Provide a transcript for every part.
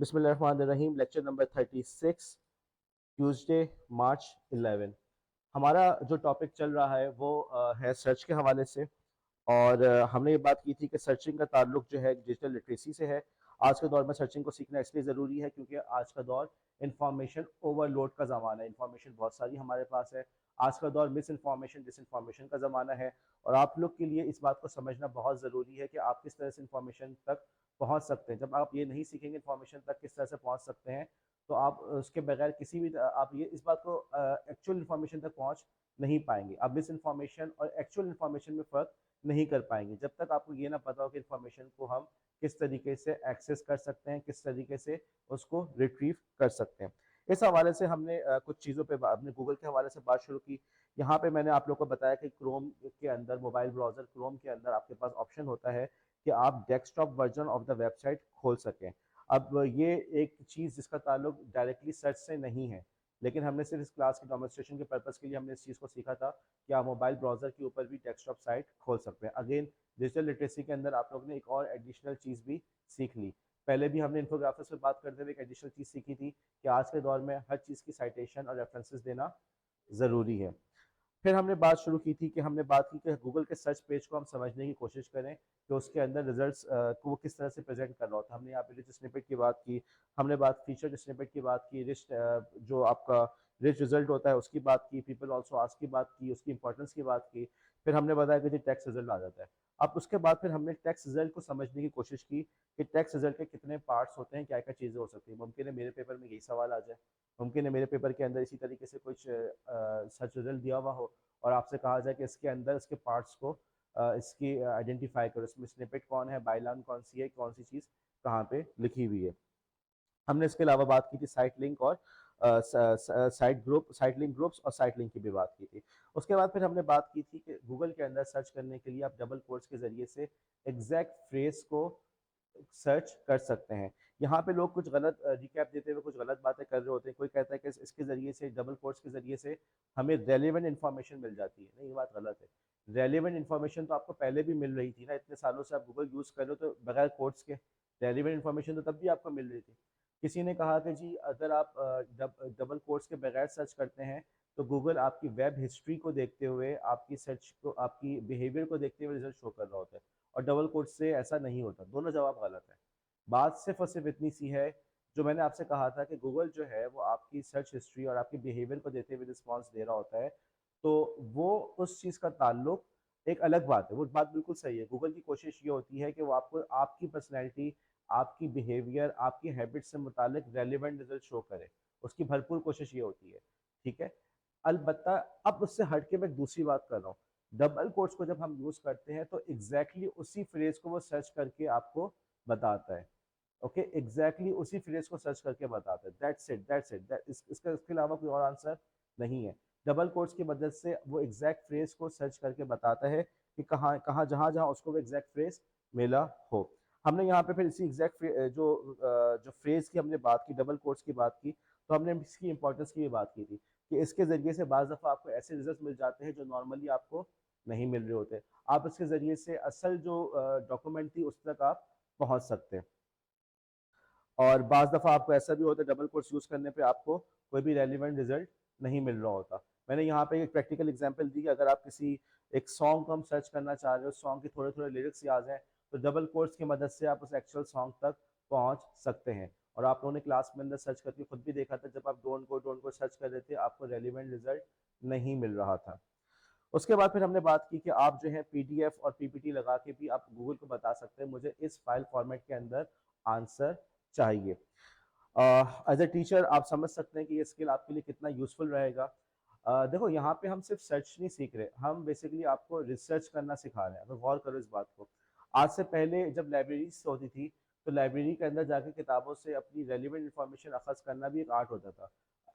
बिस्मिल्लाहिर्रहमानिर्रहीम। Lecture number 36, Tuesday मार्च 11। हमारा जो टॉपिक चल रहा है वो है सर्च के हवाले से। और हमने ये बात की थी कि सर्चिंग का ताल्लुक जो है डिजिटल लिटरेसी से है। आज के दौर में सर्चिंग को सीखना इसलिए ज़रूरी है क्योंकि आज का दौर इंफॉर्मेशन ओवरलोड का ज़माना है। इंफॉर्मेशन बहुत सारी हमारे पास है। आज का दौर मिस इन्फॉर्मेशन डिसइन्फॉर्मेशन का ज़माना है। और आप लोग के लिए इस बात को समझना बहुत ज़रूरी है कि आप किस तरह से इंफॉर्मेशन तक पहुंच सकते हैं। जब आप ये नहीं सीखेंगे इंफॉर्मेशन तक किस तरह से पहुंच सकते हैं, तो आप उसके बगैर किसी भी आप ये इस बात को एक्चुअल इन्फॉर्मेशन तक पहुंच नहीं पाएंगे। आप मिस इन्फॉर्मेशन और एक्चुअल इन्फॉर्मेशन में फ़र्क नहीं कर पाएंगे जब तक आपको ये ना पता हो कि इन्फॉर्मेशन को हम किस तरीके से एक्सेस कर सकते हैं, किस तरीके से उसको रिट्रीव कर सकते हैं। इस हवाले से हमने कुछ चीज़ों पे अपने गूगल के हवाले से बात शुरू की। यहाँ पे मैंने आप लोग को बताया कि क्रोम के अंदर, मोबाइल ब्राउज़र क्रोम के अंदर आपके पास ऑप्शन होता है कि आप desktop version of the website खोल सकें। अब ये एक चीज़ जिसका ताल्लुक डायरेक्टली सर्च से नहीं है, लेकिन हमने सिर्फ इस क्लास के डेमोन्स्ट्रेशन के पर्पज़ के लिए हमने इस चीज़ को सीखा था कि आप मोबाइल ब्राउज़र के ऊपर भी डेस्कटॉप साइट खोल सकते हैं। अगेन, डिजिटल लिटरेसी के अंदर आप लोग ने एक और एडिशनल चीज़ भी सीख ली। पहले भी हमने इन्फोग्राफिक्स पे बात करते हुए एक एडिशनल चीज़ सीखी थी कि आज के दौर में हर चीज़ की साइटेशन और रेफरेंसेस देना ज़रूरी है। फिर हमने बात शुरू की थी कि हमने बात की कि गूगल के सर्च पेज को हम समझने की कोशिश करें कि उसके अंदर रिजल्ट्स को वो किस तरह से प्रेजेंट कर रहा होता है। हमने यहाँ पे रिच स्निपेट की बात की, हमने बात फीचर स्निपेट की बात की, रिच जो आपका रिच रिजल्ट होता है उसकी बात की, पीपल ऑल्सो आस्क की बात की, उसकी इंपॉर्टेंस की बात की। फिर हमने बताया कि जी टेक्स्ट रिजल्ट आ जाता है। अब उसके बाद फिर हमने टेक्स्ट रिजल्ट को समझने की कोशिश की कि टेक्स्ट रिजल्ट के कितने पार्ट्स होते हैं, क्या क्या चीज़ें हो सकती हैं। मुमकिन है मेरे पेपर में यही सवाल आ जाए, मुमकिन है मेरे पेपर के अंदर इसी तरीके से कुछ सर्च रिजल्ट दिया हुआ हो और आपसे कहा जाए कि इसके अंदर इसके पार्ट्स को इसकी आइडेंटिफाई करो, इसमें स्निपेट कौन है, बाइलान कौन सी है, कौन सी चीज़ कहाँ पे लिखी हुई है। हमने इसके अलावा बात की थी साइट लिंक और साइट लिंक ग्रुप्स और साइट लिंक की भी बात की थी। उसके बाद फिर हमने बात की थी कि गूगल के अंदर सर्च करने के लिए आप डबल कोट्स के जरिए से एग्जैक्ट फ्रेज को सर्च कर सकते हैं। यहाँ पे लोग कुछ गलत रिकैप देते हुए कुछ गलत बातें कर रहे होते हैं। कोई कहता है कि इसके ज़रिए से, डबल कोट्स के ज़रिए से हमें रेलेवेंट इन्फॉर्मेशन मिल जाती है। नहीं, ये बात गलत है। रेलेवेंट इन्फॉर्मेशन तो आपको पहले भी मिल रही थी ना, इतने सालों से आप गूगल यूज़ कर रहे हो तो बगैर कोट्स के रेलेवेंट इन्फॉर्मेशन तो तब भी आपको मिल रही थी। किसी ने कहा कि जी अगर आप डबल कोट्स के बगैर सर्च करते हैं तो गूगल आपकी वेब हिस्ट्री को देखते हुए, आपकी सर्च को, आपकी बिहेवियर को देखते हुए रिजल्ट शो कर रहा होता है। और डबल कोट्स से ऐसा नहीं होता। दोनों जवाब गलत है। बात सिर्फ और सिर्फ इतनी सी है, जो मैंने आपसे कहा था कि गूगल जो है वो आपकी सर्च हिस्ट्री और आपके बिहेवियर को देते हुए रिस्पॉन्स दे रहा होता है, तो वो उस चीज़ का ताल्लुक एक अलग बात है। वो बात बिल्कुल सही है। गूगल की कोशिश ये होती है कि वो आपको आपकी पर्सनैलिटी, आपकी बिहेवियर, आपकी हैबिट से मुतालिक रेलिवेंट रिजल्ट शो करे। उसकी भरपूर कोशिश ये होती है। ठीक है। अलबत्ता अब उससे हट के मैं एक दूसरी बात कर रहा हूँ। डबल कोट्स को जब हम यूज करते हैं तो एग्जैक्टली उसी फ्रेज को वो सर्च करके आपको बताता है। ओके, एग्जैक्टली उसी फ्रेज को सर्च करके बताता है। दैट्स इट इसका इसके अलावा कोई और आंसर नहीं है। डबल कोट्स की मदद से वो एग्जैक्ट फ्रेज को सर्च करके बताता है कि कहाँ कहाँ जहाँ जहाँ उसको वो एग्जैक्ट फ्रेज मिला हो। हमने यहाँ पे फिर इसी एग्जैक्ट जो फ्रेज की हमने बात की, डबल कोट्स की बात की, तो हमने इसकी इंपॉर्टेंस की भी बात की थी कि इसके ज़रिए से बाज़ दफ़ा आपको ऐसे रिजल्ट मिल जाते हैं जो नॉर्मली आपको नहीं मिल रहे होते। आप इसके ज़रिए से असल जो डॉक्यूमेंट थी उस तक आप पहुँच सकते हैं। और बाज़ दफ़ा आपको ऐसा भी होता है डबल कोट्स यूज़ करने पे आपको कोई भी रेलिवेंट रिजल्ट नहीं मिल रहा होता। मैंने यहाँ पे एक प्रैक्टिकल एग्जांपल दी कि अगर आप किसी एक सॉन्ग को हम सर्च करना चाह रहे हो, सॉन्ग के थोड़े थोड़े लिरिक्स याद हैं, तो डबल कोट्स की मदद से आप उस एक्चुअल सॉन्ग तक पहुँच सकते हैं। और आप लोगों ने क्लास में अंदर सर्च करके खुद भी देखा था, जब आप डोंट को सर्च कर रहे थे आपको रेलिवेंट रिजल्ट नहीं मिल रहा था। उसके बाद फिर हमने बात की कि आप जो है पीडीएफ और पीपीटी लगा के भी आप गूगल को बता सकते हैं मुझे इस फाइल फॉर्मेट के अंदर आंसर चाहिए। एज ए टीचर आप समझ सकते हैं कि ये स्किल आपके लिए कितना यूजफुल रहेगा। देखो, यहाँ पे हम सिर्फ सर्च नहीं सीख रहे, हम बेसिकली आपको रिसर्च करना सिखा रहे हैं। अगर गौर करो इस बात को, आज से पहले जब लाइब्रेरीज होती थी तो लाइब्रेरी के अंदर जाके किताबों से अपनी रेलिवेंट इंफॉर्मेशन अखज़ करना भी एक आर्ट होता था।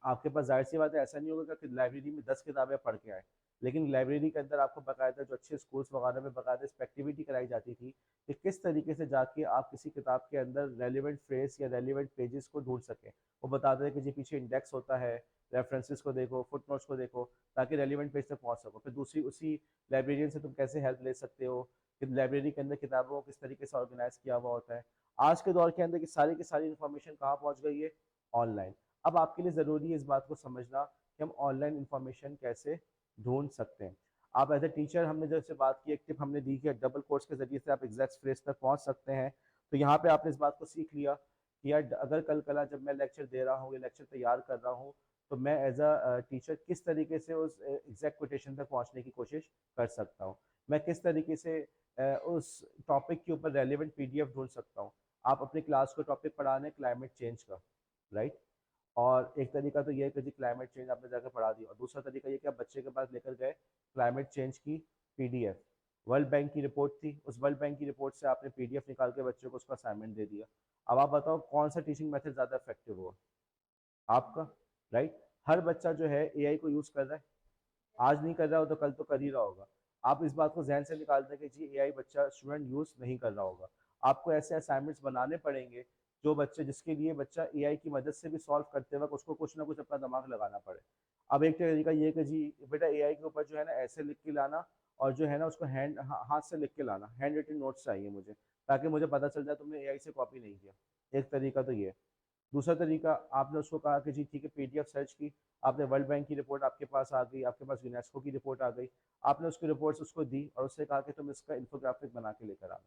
आपके पास जाहिर सी बात है ऐसा नहीं होगा कि लाइब्रेरी में 10 किताबें पढ़ के आए, लेकिन लाइब्रेरी के अंदर आपको बाकायदा जो अच्छे स्कूल्स वगैरह में बाकायदा इस एक्टिविटी कराई जाती थी कि किस तरीके से जाके आप किसी किताब के अंदर रेलिवेंट फ्रेज या रेलिवेंट पेजेस को ढूंढ सकें। वो बताते हैं कि जी पीछे इंडेक्स होता है, रेफरेंसेस को देखो, फुटनोट्स को देखो, ताकि रेलिवेंट पेज तक पहुंच सको। फिर दूसरी उसी लाइब्रेरियन से तुम कैसे हेल्प ले सकते हो कि लाइब्रेरी के अंदर किताबों को किस तरीके से ऑर्गेनाइज किया हुआ होता है। आज के दौर के अंदर की सारी इन्फॉर्मेशन कहाँ पहुंच गई है? ऑनलाइन। अब आपके लिए ज़रूरी है इस बात को समझना कि हम ऑनलाइन इन्फॉर्मेशन कैसे ढूंढ सकते हैं। आप एज ए टीचर, हमने जैसे बात की, एक टिप हमने दी कि डबल कोर्स के जरिए से आप एग्जैक्ट फ्रेज तक पहुंच सकते हैं। तो यहाँ पे आपने इस बात को सीख लिया कि यार अगर कल कला जब मैं लेक्चर दे रहा हूँ या लेक्चर तैयार कर रहा हूँ, तो मैं एज अ टीचर किस तरीके से उस एग्जैक्ट कोटेशन तक पहुँचने की कोशिश कर सकता हूँ। मैं किस तरीके से उस टॉपिक के ऊपर रेलिवेंट पीडीएफ ढूंढ सकता हूँ। आप अपनी क्लास को टॉपिक पढ़ा रहे हैं क्लाइमेट चेंज का, राइट? और एक तरीका तो ये है कि जी क्लाइमेट चेंज आपने जाकर पढ़ा दिया, और दूसरा तरीका ये कि आप बच्चे के पास लेकर गए क्लाइमेट चेंज की पीडीएफ। वर्ल्ड बैंक की रिपोर्ट थी, उस वर्ल्ड बैंक की रिपोर्ट से आपने पीडीएफ निकाल के बच्चों को उसका असाइनमेंट दे दिया। अब आप बताओ कौन सा टीचिंग मेथड ज़्यादा इफेक्टिव हुआ आपका, राइट? हर बच्चा जो है एआई को यूज़ कर रहा है, आज नहीं कर रहा हो तो कल तो कर ही रहा होगा। आप इस बात को जहन से निकाल दें कि जी एआई बच्चा स्टूडेंट यूज़ नहीं कर रहा होगा। आपको ऐसे असाइनमेंट्स बनाने पड़ेंगे जो बच्चे, जिसके लिए बच्चा एआई की मदद से भी सॉल्व करते वक्त उसको कुछ ना कुछ अपना दिमाग लगाना पड़े। अब एक तरीका ये कि जी बेटा एआई के ऊपर जो है ना ऐसे लिख के लाना, और जो है ना उसको हाथ से लिख के लाना, हैंड रिटन नोट्स चाहिए मुझे, ताकि मुझे पता चल जाए तुमने एआई से कॉपी नहीं किया। एक तरीका तो ये है। दूसरा तरीका, आपने उसको कहा कि जी ठीक है पीडीएफ सर्च की, आपने वर्ल्ड बैंक की रिपोर्ट आपके पास आ गई, आपके पास यूनेस्को की रिपोर्ट आ गई, आपने उसकी रिपोर्ट्स उसको दी और उससे कहा कि तुम इसका इन्फोग्राफिक बना के लेकर आना।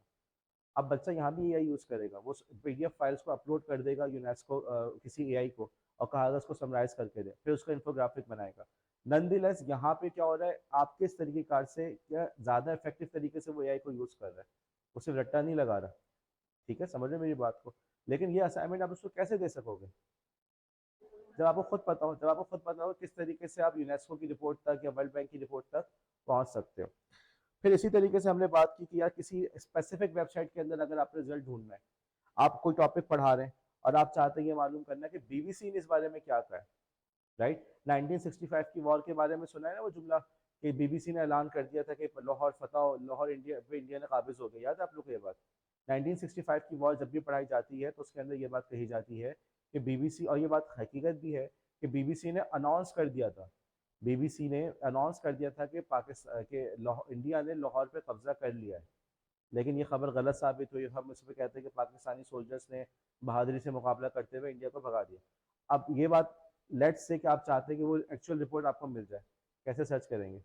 अब बच्चा यहाँ भी एआई यूज़ करेगा, वो पीडीएफ फाइल्स को अपलोड कर देगा यूनेस्को किसी एआई को, और कहा उसको समराइज करके दे, फिर उसका इन्फोग्राफिक बनाएगा। नंदीलेस यहाँ पे क्या हो रहा है, आप किस तरीके कार से क्या ज़्यादा इफेक्टिव तरीके से वो एआई को यूज़ कर रहा है, वो सिर्फ रट्टा नहीं लगा रहा। ठीक है, समझ रहे मेरी बात को? लेकिन ये असाइनमेंट आप उसको कैसे दे सकोगे जब आपको खुद पता हो, जब आपको खुद पता हो किस तरीके से आप यूनेस्को की रिपोर्ट तक या वर्ल्ड बैंक की रिपोर्ट तक पहुंच सकते हो। फिर इसी तरीके से हमने बात की कि यार किसी स्पेसिफिक वेबसाइट के अंदर अगर आप रिजल्ट ढूंढना है, आप कोई टॉपिक पढ़ा रहे हैं और आप चाहते हैं ये मालूम करना है कि बीबीसी ने इस बारे में क्या कहा है, राइट? 1965 की वॉर के बारे में सुना है ना वो जुमला कि बीबीसी ने ऐलान कर दिया था कि लाहौर फतह, लाहौर इंडिया पे इंडिया ने काबिज हो गया। याद है आप लोग को ये बात? 1965 की वॉर जब भी पढ़ाई जाती है तो उसके अंदर ये बात कही जाती है कि बीबीसी, और ये बात हकीकत भी है कि बीबीसी ने अनाउंस कर दिया था, बीबीसी ने अनाउंस कर दिया था कि पाकिस्तान के इंडिया ने लाहौर पे कब्जा कर लिया है। लेकिन ये खबर गलत साबित हुई। हम इस पर कहते हैं कि पाकिस्तानी सोल्जर्स ने बहादुरी से मुकाबला करते हुए इंडिया को भगा दिया। अब ये बात, लेट्स से कि आप चाहते हैं कि वो एक्चुअल रिपोर्ट आपको मिल जाए, कैसे सर्च करेंगे?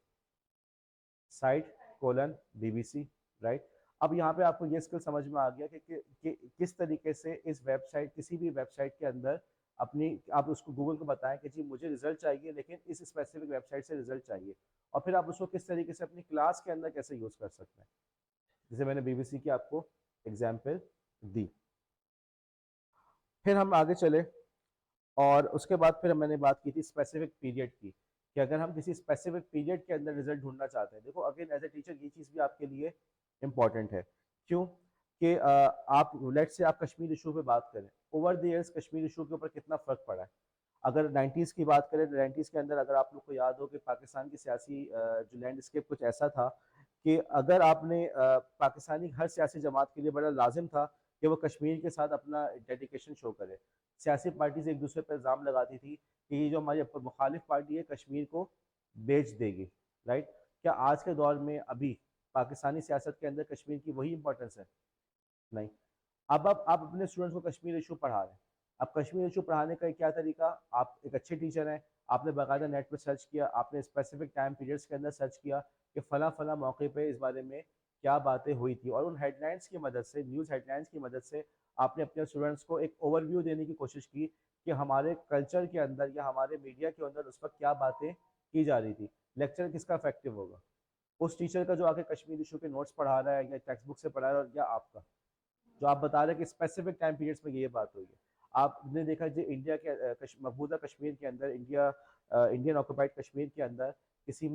Site colon BBC, right? अब यहाँ पे आपको ये स्किल समझ में आ गया कि किस तरीके से इस वेबसाइट, किसी भी वेबसाइट के अंदर अपनी, आप उसको गूगल को बताएं कि जी मुझे रिजल्ट चाहिए लेकिन इस स्पेसिफिक वेबसाइट से रिजल्ट चाहिए, और फिर आप उसको किस तरीके से अपनी क्लास के अंदर कैसे यूज़ कर सकते हैं, जैसे मैंने बीबीसी की आपको एग्जाम्पल दी। फिर हम आगे चले, और उसके बाद फिर मैंने बात की थी स्पेसिफिक पीरियड की, कि अगर हम किसी स्पेसिफिक पीरियड के अंदर रिजल्ट ढूंढना चाहते हैं, देखो अगेन एज ए टीचर ये चीज़ भी आपके लिए इम्पॉर्टेंट है। क्यों? कि आप लेट से आप कश्मीर इशू पे बात करें, over the years Kashmir issue के ऊपर कितना फ़र्क पड़ा है। अगर 90s की बात करें तो 90s के अंदर अगर आप लोग को याद हो कि पाकिस्तान की सियासी जो लैंडस्केप कुछ ऐसा था कि अगर आपने पाकिस्तानी हर सियासी जमात के लिए बड़ा लाजिम था कि वो कश्मीर के साथ अपना डेडिकेशन शो करे। सियासी पार्टीज एक दूसरे पर इल्ज़ाम लगाती थी कि ये जो हमारी मुखालिफ पार्टी है कश्मीर को बेच देगी, राइट? क्या आज के दौर में अभी पाकिस्तानी सियासत के अंदर कश्मीर की वही इंपॉर्टेंस है? नहीं। अब आप अपने स्टूडेंट्स को कश्मीर इशू पढ़ा रहे हैं। अब कश्मीर इशू पढ़ाने का क्या तरीका, आप एक अच्छे टीचर हैं, आपने बाकायदा नेट पर सर्च किया, आपने स्पेसिफिक टाइम पीरियड्स के अंदर सर्च किया कि फ़ला फ़ला मौके पे इस बारे में क्या बातें हुई थी, और उन हेडलाइंस की मदद से, न्यूज़ हेडलाइंस की मदद से आपने अपने स्टूडेंट्स को एक ओवरव्यू देने की कोशिश की कि हमारे कल्चर के अंदर या हमारे मीडिया के अंदर उस वक्त क्या बातें की जा रही थी। लेक्चर किसका इफेक्टिव होगा? उस टीचर का जो आके कश्मीर इशू के नोट्स पढ़ा रहा है या टेक्स्ट बुक से पढ़ा रहा है, या आपका जो आप बता रहे हैं कि स्पेसिफिक टाइम पीरियड्स में ये बात हुई है। आपने देखा जो इंडिया के मकबूजा कश्मीर के अंदर, इंडियन ऑक्यूपाइड कश्मीर के अंदर किसी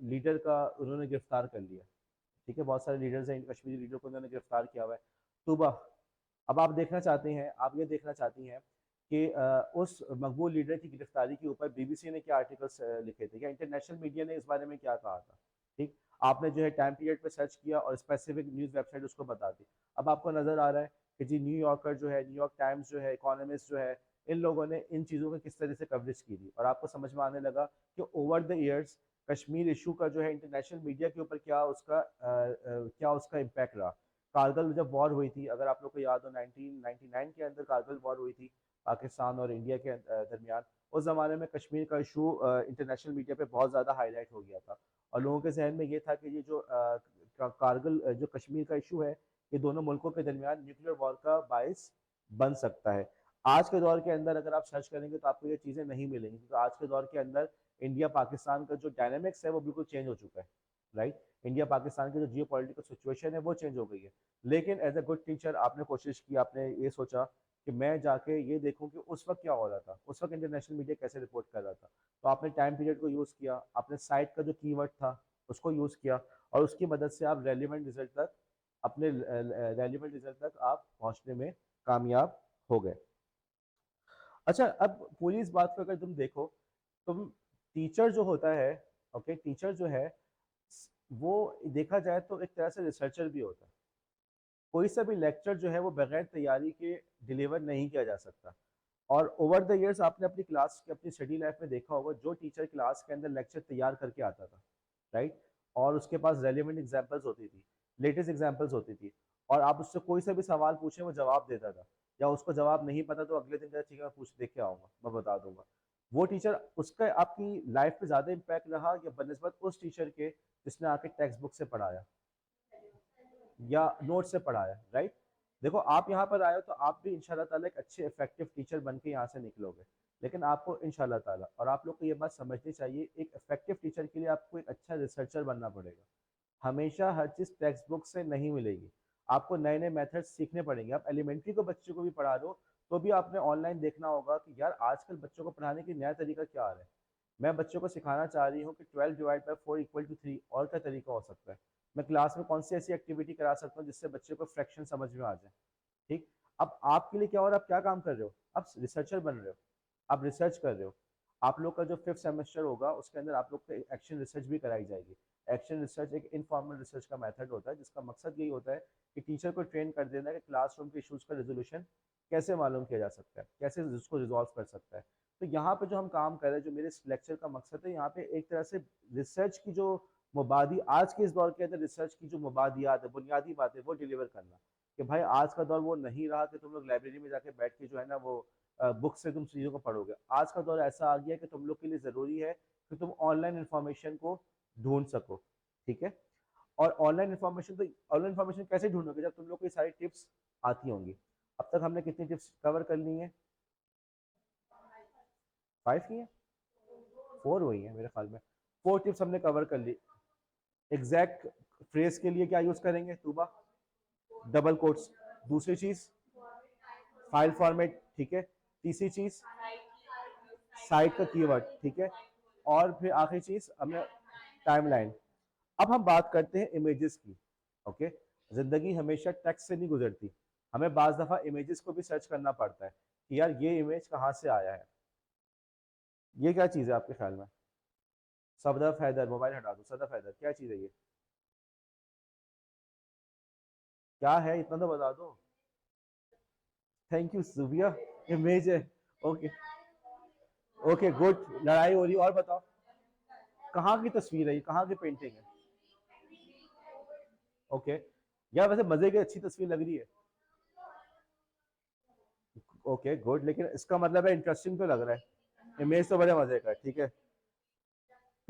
लीडर का उन्होंने गिरफ्तार कर लिया। ठीक है, बहुत सारे लीडर्स हैं, कश्मीरी लीडर को उन्होंने गिरफ्तार किया हुआ है। तूबा। अब आप देखना चाहते हैं, आप ये देखना चाहती हैं कि उस मकबूल लीडर की गिरफ्तारी के ऊपर बीबीसी ने क्या आर्टिकल्स लिखे थे, या इंटरनेशनल मीडिया ने इस बारे में क्या कहा था। ठीक, आपने जो है टाइम पीरियड पे सर्च किया और स्पेसिफिक न्यूज़ वेबसाइट उसको बता दी। अब आपको नज़र आ रहा है कि जी न्यूयॉर्कर जो है, न्यूयॉर्क टाइम्स जो है, इकोनॉमिस्ट जो है, इन लोगों ने इन चीज़ों की किस तरह से कवरेज की थी, और आपको समझ में आने लगा कि over the years Kashmir issue का जो है इंटरनेशनल मीडिया के ऊपर क्या उसका इम्पैक्ट रहा। कारगिल जब वॉर हुई थी, अगर आप लोग को याद हो, 1999 के अंदर कारगिल वॉर हुई थी पाकिस्तान और इंडिया के दरमियान। उस ज़माने में कश्मीर का इशू इंटरनेशनल मीडिया पे बहुत ज़्यादा हाईलाइट हो गया था, और लोगों के जहन में ये था कि ये जो कारगिल जो कश्मीर का इशू है, ये दोनों मुल्कों के दरमियान न्यूक्लियर वॉर का बायस बन सकता है। आज के दौर के अंदर अगर आप सर्च करेंगे तो आपको ये चीज़ें नहीं मिलेंगी, क्योंकि आज के दौर के अंदर इंडिया पाकिस्तान का जो डायनेमिक्स है वो बिल्कुल चेंज हो चुका है। राइट, इंडिया पाकिस्तान की जो जियो पॉलिटिकल सिचुएशन है वो चेंज हो गई है। लेकिन एज ए गुड टीचर आपने कोशिश की, आपने ये सोचा कि मैं जाके ये देखूं कि उस वक्त क्या हो रहा था, उस वक्त इंटरनेशनल मीडिया कैसे रिपोर्ट कर रहा था। तो आपने टाइम पीरियड को यूज़ किया, आपने साइट का जो कीवर्ड था उसको यूज़ किया, और उसकी मदद से आप रेलिवेंट रिजल्ट तक आप पहुंचने में कामयाब हो गए। अच्छा, अब पूरी इस बात को अगर तुम देखो, तुम टीचर जो होता है, ओके, टीचर जो है वो देखा जाए तो एक तरह से रिसर्चर भी होता है। कोई सा भी लेक्चर जो है वो बगैर तैयारी के डिलीवर नहीं किया जा सकता। और ओवर द इयर्स आपने अपनी क्लास के अपनी स्टडी लाइफ में देखा होगा, जो टीचर क्लास के अंदर लेक्चर तैयार करके आता था, राइट, और उसके पास रेलिवेंट एग्जांपल्स होती थी, लेटेस्ट एग्जांपल्स होती थी, और आप उससे कोई सा भी सवाल पूछे वो जवाब देता था, या उसको जवाब नहीं पता तो अगले दिन कहता ठीक है मैं पूछ देख के आऊँगा, मैं बता दूंगा। वो टीचर, उसका आपकी लाइफ पे ज़्यादा इम्पैक्ट रहा या बनस्बत उस टीचर के जिसने आके टेक्स्ट बुक से पढ़ाया या नोट से पढ़ाया, राइट। देखो आप यहाँ पर आए हो तो आप भी इंशाल्लाह ताला एक अच्छे इफेक्टिव टीचर बन के यहाँ से निकलोगे, लेकिन आपको इंशाल्लाह ताला, और आप लोग को ये बात समझनी चाहिए, एक इफेक्टिव टीचर के लिए आपको एक अच्छा रिसर्चर बनना पड़ेगा। हमेशा हर चीज़ टेक्स्ट बुक से नहीं मिलेगी, आपको नए नए मेथड्स सीखने पड़ेंगे। आप एलिमेंट्री को बच्चों को भी पढ़ा दो तो भी आपने ऑनलाइन देखना होगा कि यार आजकल बच्चों को पढ़ाने की नया तरीका क्या आ रहा है। मैं बच्चों को सिखाना चाह रही हूँ कि 12/4 = 3 और क्या तरीका हो सकता है। मैं क्लास में कौन सी ऐसी एक्टिविटी करा सकता हूँ जिससे बच्चे को फ्रैक्शन समझ में आ जाए। ठीक, अब आपके लिए क्या हो रहा है, आप क्या काम कर रहे हो, आप रिसर्चर बन रहे हो, आप रिसर्च कर रहे हो। आप लोग का जो 5th सेमेस्टर होगा उसके अंदर आप लोग को एक्शन रिसर्च भी कराई जाएगी। एक्शन रिसर्च एक इनफॉर्मल रिसर्च का मेथड होता है जिसका मकसद यही होता है कि टीचर को ट्रेन कर देना है कि क्लासरूम के इश्यूज का रेजोल्यूशन कैसे मालूम किया जा सकता है, कैसे उसको रिजॉल्व कर सकता है। तो यहाँ पे जो हम काम कर रहे हैं, जो मेरे इस लेक्चर का मकसद है, यहाँ पे एक तरह से रिसर्च की जो मुबादी आज के इस दौर के अंदर रिसर्च की जो मुबादियात है, बुनियादी बातें वो डिलीवर करना, कि भाई आज का दौर वो नहीं रहा कि तुम लोग लाइब्रेरी में जाके बैठ के जो है ना वो बुक से तुम चीज़ों को पढ़ोगे। आज का दौर ऐसा आ गया कि तुम लोग के लिए ज़रूरी है कि तुम ऑनलाइन इन्फॉर्मेशन को ढूंढ सको। ठीक है, और ऑनलाइन इन्फॉर्मेशन कैसे ढूंढोगे जब तुम लोग को ये सारी टिप्स आती होंगी। अब तक हमने कितनी टिप्स कवर कर ली हैं, 5 की हैं, 4 हुई हैं मेरे ख्याल में। 4 टिप्स हमने कवर कर ली। एग्जैक्ट फ्रेज के लिए क्या यूज करेंगे तूबा, डबल कोट्स। दूसरी चीज फाइल फॉर्मेट, ठीक है। तीसरी चीज साइट का कीवर्ड, ठीक है। और फिर आखिरी चीज हमने टाइमलाइन। अब हम बात करते हैं इमेजेस की। ओके, जिंदगी हमेशा टेक्स्ट से नहीं गुजरती, हमें बाज दफा इमेजेस को भी सर्च करना पड़ता है कि यार ये इमेज कहाँ से आया है। ये क्या चीज़ है आपके ख्याल में? सदफ हैदर, मोबाइल हटा दो, सदफ हैदर क्या चीज़ है ये, क्या है इतना तो बता दो। थैंक यू सुबिया, इमेज है। ओके, ओके गुड, लड़ाई हो रही है, और बताओ कहाँ की तस्वीर है ये, कहाँ की पेंटिंग है? ओके, यार वैसे मजे की अच्छी तस्वीर लग रही है। ओके गुड, लेकिन इसका मतलब है इंटरेस्टिंग तो लग रहा है, इमेज तो बड़े मजे का है, ठीक है।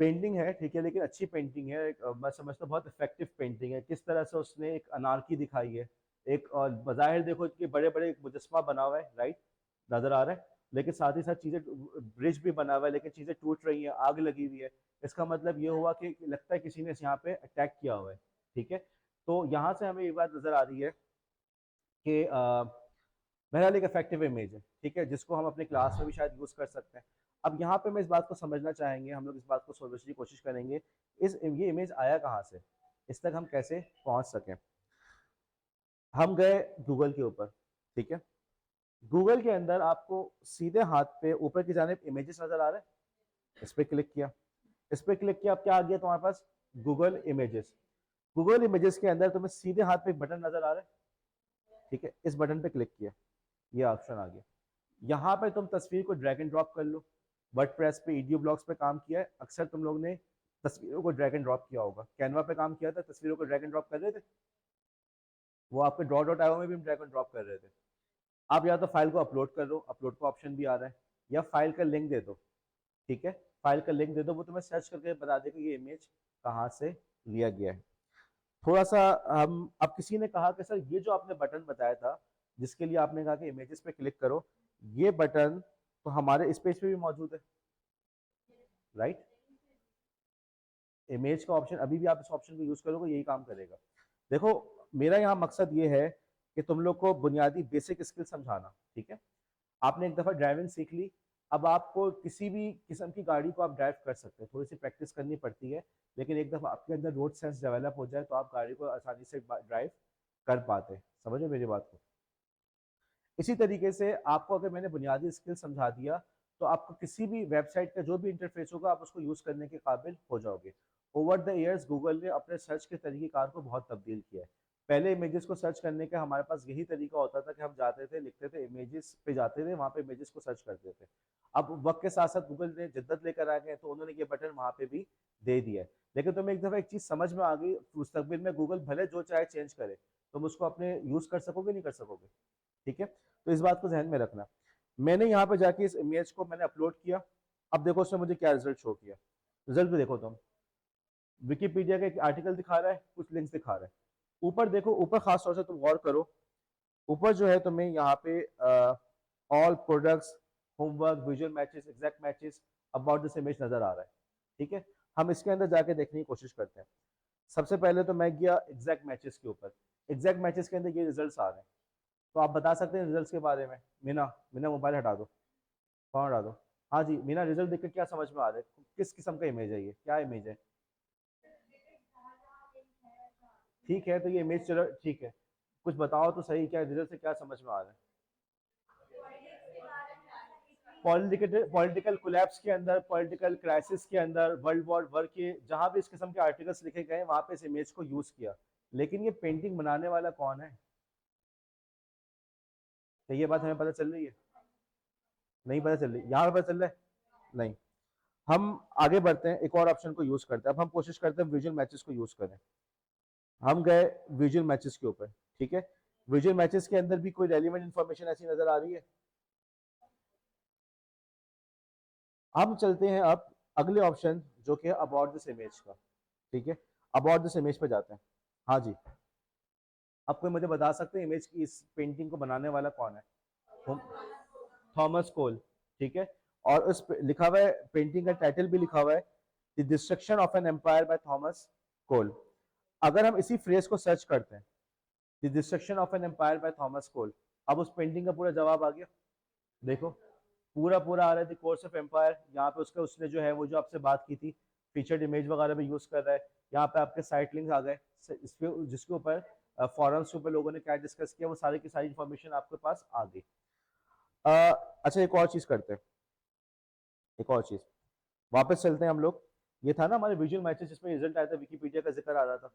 पेंटिंग है, ठीक है, लेकिन अच्छी पेंटिंग है। एक, मैं समझता हूँ बहुत इफेक्टिव पेंटिंग है। किस तरह से उसने एक अनारकी दिखाई है, एक बज़ाहिर देखो कि बड़े बड़े मुजस्मा बना हुआ है, राइट, नजर आ रहा है, लेकिन साथ ही साथ चीजें, ब्रिज भी बना हुआ है लेकिन चीजें टूट रही हैं, आग लगी हुई है। इसका मतलब ये हुआ कि लगता है किसी ने यहाँ पे अटैक किया हुआ है, ठीक है। तो यहाँ से हमें ये बात नजर आ रही है कि बहरहाल एक इफेक्टिव इमेज है, ठीक है, जिसको हम अपने क्लास में भी शायद यूज कर सकते हैं। अब यहाँ पे मैं इस बात को समझना चाहेंगे, हम लोग इस बात को समझने की कोशिश करेंगे, ये इमेज आया कहाँ से, इस तक हम कैसे पहुंच सकें। हम गए गूगल के ऊपर, ठीक है, गूगल के अंदर आपको सीधे हाथ पे ऊपर की जानिब इमेजेस नजर आ रहे हैं, इस पे क्लिक किया, इस पे क्लिक किया, अब क्या आ गया तुम्हारे पास, गूगल इमेजेस। गूगल इमेजेस के अंदर तुम्हें सीधे हाथ पे एक बटन नजर आ रहा है, ठीक है, इस बटन पे क्लिक किया, ये ऑप्शन आ गया। यहाँ पे तुम तस्वीर को ड्रैग एंड ड्रॉप कर लो। वर्डप्रेस पे, ईडियो ब्लॉग्स पे काम किया है, अक्सर तुम लोग ने तस्वीरों को ड्रैग एंड ड्रॉप किया होगा। कैनवा पे काम किया था, तस्वीरों को ड्रैग एंड ड्रॉप कर रहे थे, वो आपके ड्रॉ डॉट आईओ में भी हम ड्रैग एंड ड्रॉप कर रहे थे। आप या तो फाइल को अपलोड कर लो, अपलोड का ऑप्शन भी आ रहा है, या फाइल का लिंक दे दो, ठीक है, फाइल का लिंक दे दो, वो तुम्हें सर्च करके बता देगा ये इमेज कहाँ से लिया गया है। थोड़ा सा हम, अब किसी ने कहा कि सर ये जो आपने बटन बताया था जिसके लिए आपने कहा कि इमेजेस पे क्लिक करो, ये बटन तो हमारे इस पेज पे भी मौजूद है, राइट। इमेज का ऑप्शन, अभी भी आप इस ऑप्शन को यूज करोगे यही काम करेगा। देखो, मेरा यहाँ मकसद ये है कि तुम लोग को बुनियादी बेसिक स्किल समझाना, ठीक है। आपने एक दफ़ा ड्राइविंग सीख ली, अब आपको किसी भी किस्म की गाड़ी को आप ड्राइव कर सकते हैं, थोड़ी सी प्रैक्टिस करनी पड़ती है, लेकिन एक दफ़ा आपके अंदर रोड सेंस डेवलप हो जाए तो आप गाड़ी को आसानी से ड्राइव कर पाते हैं। समझो मेरी बात को। इसी तरीके से आपको अगर मैंने बुनियादी स्किल समझा दिया तो आपको किसी भी वेबसाइट का जो भी इंटरफेस होगा आप उसको यूज़ करने के काबिल हो जाओगे। ओवर द ईयर्स गूगल ने अपने सर्च के तरीक़ेकार को बहुत तब्दील किया है। पहले इमेजेस को सर्च करने का हमारे पास यही तरीका होता था कि हम जाते थे, लिखते थे, इमेजेस पे जाते थे, वहाँ पे इमेजेस को सर्च करते थे। अब वक्त के साथ साथ गूगल ने जिद्दत लेकर आ गए तो उन्होंने ये बटन वहाँ पे भी दे दिया है। लेकिन तुम्हें एक दफ़ा एक चीज़ समझ में आ गई, मुस्तकबिल में गूगल भले जो चाहे चेंज करे, तुम उसको अपने यूज़ कर सकोगे नहीं कर सकोगे, ठीक है। तो इस बात को ध्यान में रखना। मैंने यहाँ पे जाके इस इमेज को मैंने अपलोड किया, अब देखो उसने मुझे क्या रिजल्ट शो किया। रिजल्ट भी देखो तुम, विकीपीडिया का एक आर्टिकल दिखा रहा है, कुछ लिंक्स दिखा रहा है। ऊपर देखो, ऊपर खास तौर से तुम गौर करो, ऊपर जो है तुम्हें यहाँ पे all products, homework, visual matches, exact matches, about this image नजर आ रहा है, ठीक है। हम इसके अंदर जाके देखने की कोशिश करते हैं। सबसे पहले तो मैं गया एग्जैक्ट मैचेस के ऊपर, एग्जैक्ट मैचेस के अंदर ये रिजल्ट आ रहे हैं। तो आप बता सकते हैं रिजल्ट्स के बारे में। मीना, मीना मोबाइल हटा दो, फोन हटा दो। हाँ जी मीना, रिजल्ट देख के क्या समझ में आ रहा है, किस किस्म का इमेज है, ये क्या इमेज है। ठीक है, तो ये इमेज, चलो ठीक है, कुछ बताओ तो सही, क्या रिजल्ट से क्या समझ में आ रहा है। पॉलिटिकल पॉलिटिकल कोलैप्स के अंदर, पॉलिटिकल क्राइसिस के अंदर, वर्ल्ड वॉर वर के जहां भी इस किस्म के आर्टिकल्स लिखे गए वहां पे इस इमेज को यूज किया। लेकिन ये पेंटिंग बनाने वाला कौन है, तो ये बात हमें पता चल रही है, नहीं पता चल रही, यहाँ पे पता चल रहा है, नहीं। हम आगे बढ़ते हैं, एक और ऑप्शन को यूज करते हैं। अब हम कोशिश करते हैं विजुअल मैचेस को यूज करें। हम गए विजुअल मैचेस के ऊपर, ठीक है। विजुअल मैचेस के अंदर भी कोई रेलिवेंट इंफॉर्मेशन ऐसी नजर आ रही है। हम चलते हैं अब अगले ऑप्शन जो कि है अबाउट दिस इमेज का, ठीक है। अबाउट दिस इमेज पे जाते हैं। हाँ जी, अब कोई मुझे बता सकते हैं इमेज की, इस पेंटिंग को बनाने वाला कौन है। थॉमस कोल, ठीक है। और उस लिखा हुआ है, पेंटिंग का टाइटल भी लिखा हुआ है, the destruction of an empire by Thomas Cole. अगर हम इसी फ्रेज को सर्च करते हैं, the destruction of an empire by Thomas Cole, अब उस पेंटिंग का पूरा जवाब आ गया। देखो, पूरा पूरा आ रहा है, द कोर्स ऑफ एम्पायर। यहाँ पे उसका, उसने जो है वो जो आपसे बात की थी, फीचर्ड इमेज वगैरह भी यूज कर रहा है। यहाँ पे आपके साइट लिंक्स आ गए, इस पे जिसके ऊपर फॉरम्स के ऊपर लोगों ने क्या डिस्कस किया, वो सारी की सारी इन्फॉर्मेशन आपके पास आ गई। अच्छा, एक और चीज करते हैं, एक और चीज, वापस चलते हैं हम लोग। ये था ना हमारे विजुअल मैचेस जिसमें रिजल्ट आया था, विकीपीडिया का जिक्र आ रहा था।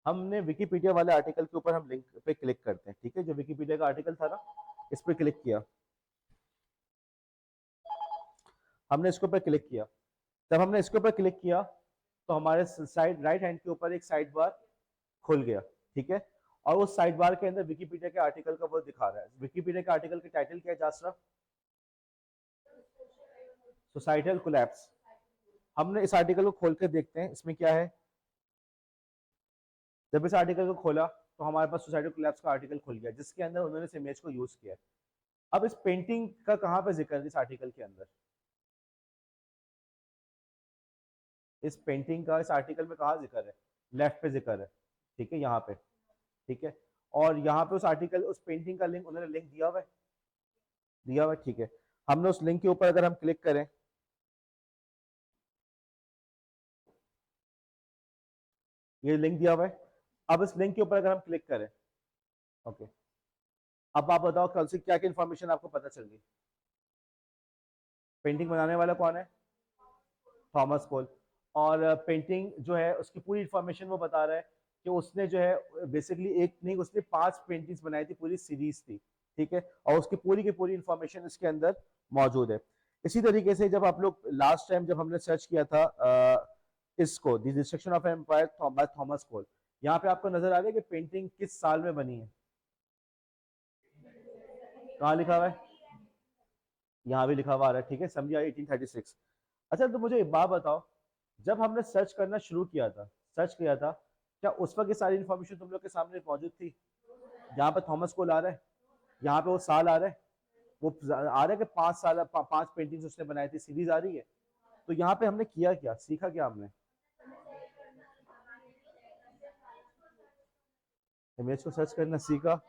हमने विकीपीडिया वाले आर्टिकल के ऊपर हम लिंक पे क्लिक करते हैं, ठीक है। जो विकीपीडिया का आर्टिकल था ना, इस पे क्लिक किया, हमने इसके ऊपर क्लिक किया। जब हमने इसके ऊपर क्लिक किया तो हमारे साइड राइट हैंड के ऊपर एक साइड बार खुल गया, ठीक है। और उस साइड बार के अंदर विकीपीडिया के आर्टिकल का वो दिखा रहा है। विकीपीडिया के आर्टिकल के टाइटल क्या है जासरा, सोसाइटल कोलैप्स। हमने इस आर्टिकल को खोल के देखते हैं इसमें क्या है। जब इस आर्टिकल को खोला तो हमारे पास सोसाइटी कोलैप्स का आर्टिकल खुल गया जिसके अंदर उन्होंने इस इमेज को यूज किया है। अब इस पेंटिंग का कहाँ पे जिक्र है इस आर्टिकल के अंदर, इस पेंटिंग का इस आर्टिकल में कहाँ जिक्र है, लेफ्ट पे जिक्र है, ठीक है, यहाँ पे, ठीक है। और यहाँ पे उस आर्टिकल, उस पेंटिंग का लिंक उन्होंने लिंक दिया हुआ है, दिया हुआ है, ठीक है। हमने उस लिंक के ऊपर अगर हम क्लिक करें, ये लिंक दिया हुआ है। अब इस लिंक के ऊपर अगर हम क्लिक करें, ओके, अब आप बताओ कल से क्या क्या इन्फॉर्मेशन आपको पता चल गई। पेंटिंग बनाने वाला कौन है? थॉमस कोल। और पेंटिंग जो है उसकी पूरी इन्फॉर्मेशन वो बता रहा है कि उसने जो है बेसिकली एक नहीं, उसने 5 पेंटिंग्स बनाई थी, पूरी सीरीज थी। ठीक है, और उसकी पूरी की पूरी इन्फॉर्मेशन इसके अंदर मौजूद है। इसी तरीके से जब आप लोग लास्ट टाइम जब हमने सर्च किया था इसको the destruction of empire by Thomas Cole, यहाँ पे आपको नजर आ रहा है कि पेंटिंग किस साल में बनी है। कहाँ लिखा हुआ है? यहाँ भी लिखा हुआ आ रहा है। ठीक है, समझिए 1836। अच्छा तो मुझे एक बात बताओ, जब हमने सर्च करना शुरू किया था, सर्च किया था, क्या उस वक्त ये सारी इन्फॉर्मेशन तुम लोग के सामने मौजूद थी? यहाँ पे थॉमस कोल आ रहा है, यहाँ पे वो साल आ रहा है, वो आ रहा है कि 5 साल 5 पेंटिंग्स उसने बनाई थी, सीरीज आ रही है। तो यहाँ पे हमने किया क्या, सीखा क्या हमने? इमेज को सर्च करना सीखा।